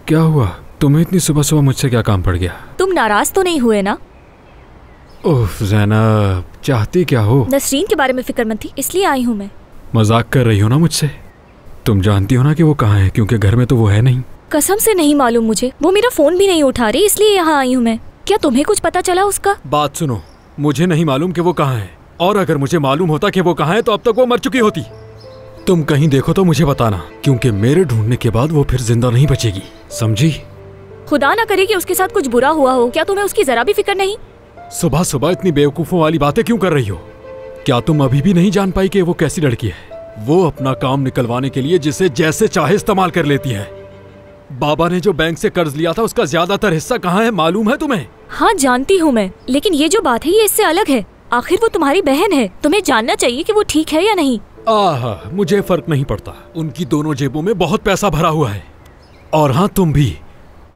क्या हुआ? तुम्हें इतनी सुबह सुबह मुझसे क्या काम पड़ गया? तुम नाराज तो नहीं हुए ना? उफ ज़ैनब, चाहती क्या हो? नसरीन के बारे में फिक्रमंद थी, इसलिए आई हूँ मैं। मजाक कर रही हो ना मुझसे? तुम जानती हो ना कि वो कहाँ है, क्योंकि घर में तो वो है नहीं। कसम से नहीं मालूम मुझे, वो मेरा फोन भी नहीं उठा रही, इसलिए यहाँ आई हूँ मैं। क्या तुम्हें कुछ पता चला उसका? बात सुनो, मुझे नहीं मालूम कि वो कहाँ है, और अगर मुझे मालूम होता कि वो कहाँ है तो अब तक वो मर चुकी होती। तुम कहीं देखो तो मुझे बताना, क्योंकि मेरे ढूंढने के बाद वो फिर जिंदा नहीं बचेगी, समझी? खुदा ना करे कि उसके साथ कुछ बुरा हुआ हो। क्या तुम्हें उसकी जरा भी फिक्र नहीं? सुबह सुबह इतनी बेवकूफों वाली बातें क्यों कर रही हो? क्या तुम अभी भी नहीं जान पाई कि वो कैसी लड़की है? वो अपना काम निकलवाने के लिए जिसे जैसे चाहे इस्तेमाल कर लेती है। बाबा ने जो बैंक से कर्ज लिया था उसका ज्यादातर हिस्सा कहाँ है मालूम है तुम्हें? हाँ जानती हूँ मैं, लेकिन ये जो बात है ये इससे अलग है। आखिर वो तुम्हारी बहन है, तुम्हें जानना चाहिए कि वो ठीक है या नहीं। मुझे फर्क नहीं पड़ता, उनकी दोनों जेबों में बहुत पैसा भरा हुआ है। और हाँ, तुम भी